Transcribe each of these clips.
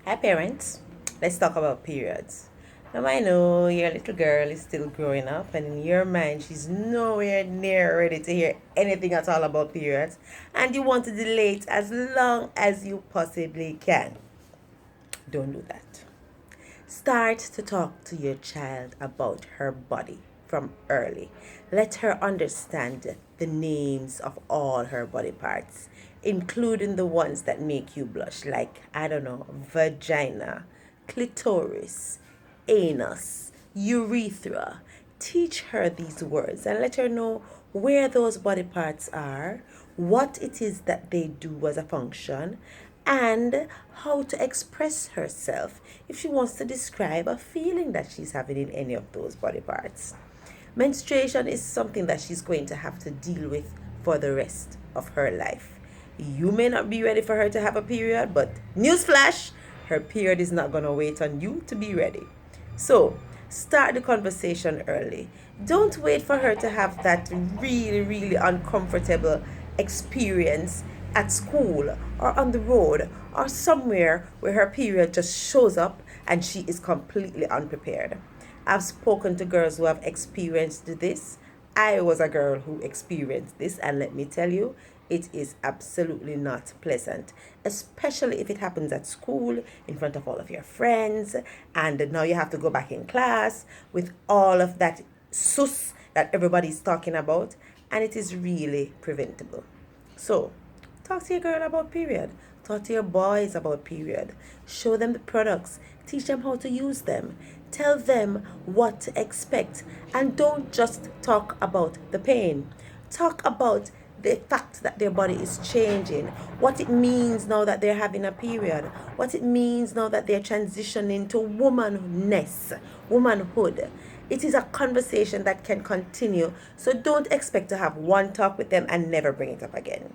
Hi parents, let's talk about periods. Now I know your little girl is still growing up and in your mind she's nowhere near ready to hear anything at all about periods and you want to delay it as long as you possibly can. Don't do that. Start to talk to your child about her body from early. Let her understand the names of all her body parts, including the ones that make you blush, like, I don't know, vagina, clitoris, anus, urethra. Teach her these words and let her know where those body parts are, what it is that they do as a function, and how to express herself if she wants to describe a feeling that she's having in any of those body parts. Menstruation is something that she's going to have to deal with for the rest of her life. You may not be ready for her to have a period, but newsflash, her period is not going to wait on you to be ready. So, start the conversation early. Don't wait for her to have that really, really uncomfortable experience at school or on the road or somewhere where her period just shows up and she is completely unprepared. I've spoken to girls who have experienced this. I was a girl who experienced this, and let me tell you, it is absolutely not pleasant, especially if it happens at school in front of all of your friends, and now you have to go back in class with all of that sus that everybody's talking about, and it is really preventable. So, talk to your girl about period. Talk to your boys about period. Show them the products. Teach them how to use them. Tell them what to expect. And don't just talk about the pain. Talk about the fact that their body is changing, what it means now that they're having a period, what it means now that they're transitioning to womanhood. It is a conversation that can continue, so don't expect to have one talk with them and never bring it up again.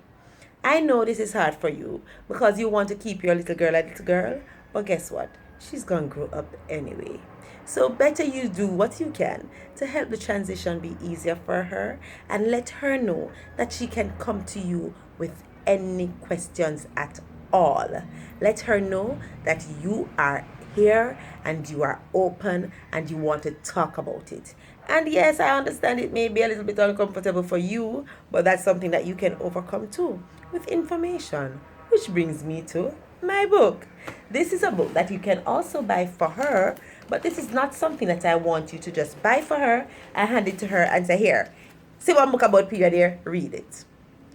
I know this is hard for you because you want to keep your little girl a little girl, but guess what? She's gonna grow up anyway. So better you do what you can to help the transition be easier for her and let her know that she can come to you with any questions at all. Let her know that you are here and you are open and you want to talk about it. And yes, I understand it may be a little bit uncomfortable for you, but that's something that you can overcome too with information. Which brings me to my book. This is a book that you can also buy for her, but this is not something that I want you to just buy for her and hand it to her and say, here, see one book about period here, read it.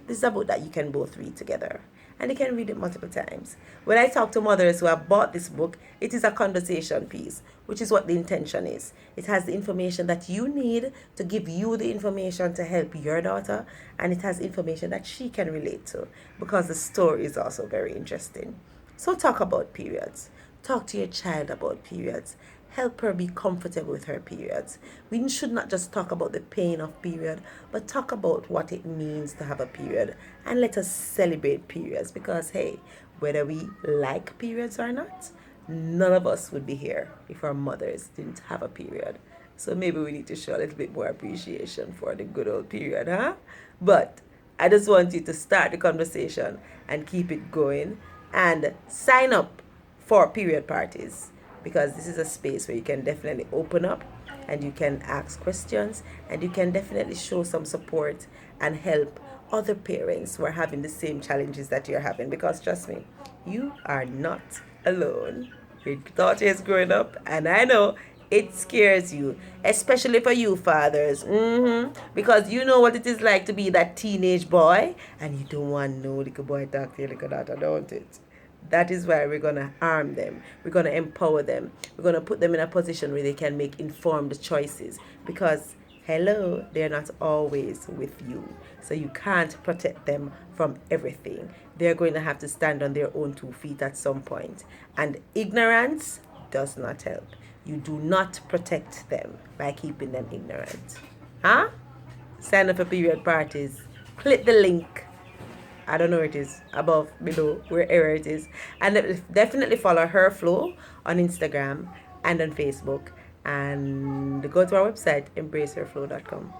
This is a book that you can both read together and you can read it multiple times. When I talk to mothers who have bought this book, it is a conversation piece, which is what the intention is. It has the information that you need to give you the information to help your daughter, and it has information that she can relate to because the story is also very interesting. So talk about periods. Talk to your child about periods. Help her be comfortable with her periods. We should not just talk about the pain of period, but talk about what it means to have a period. And let us celebrate periods because, hey, whether we like periods or not, none of us would be here if our mothers didn't have a period. So maybe we need to show a little bit more appreciation for the good old period, huh? But I just want you to start the conversation and keep it going and sign up for period parties because this is a space where you can definitely open up and you can ask questions and you can definitely show some support and help other parents who are having the same challenges that you're having because trust me, you are not alone. Your daughter is growing up and I know it scares you, especially for you fathers, because you know what it is like to be that teenage boy and you don't want no little boy talk to your little daughter, don't it? That is why we're going to arm them. We're going to empower them. We're going to put them in a position where they can make informed choices because, hello, they're not always with you. So you can't protect them from everything. They're going to have to stand on their own 2 feet at some point. And ignorance does not help. You do not protect them by keeping them ignorant. Huh? Sign up for period parties. Click the link. I don't know where it is, above, below, wherever it is. And definitely follow her flow on Instagram and on Facebook. And go to our website, embraceherflow.com.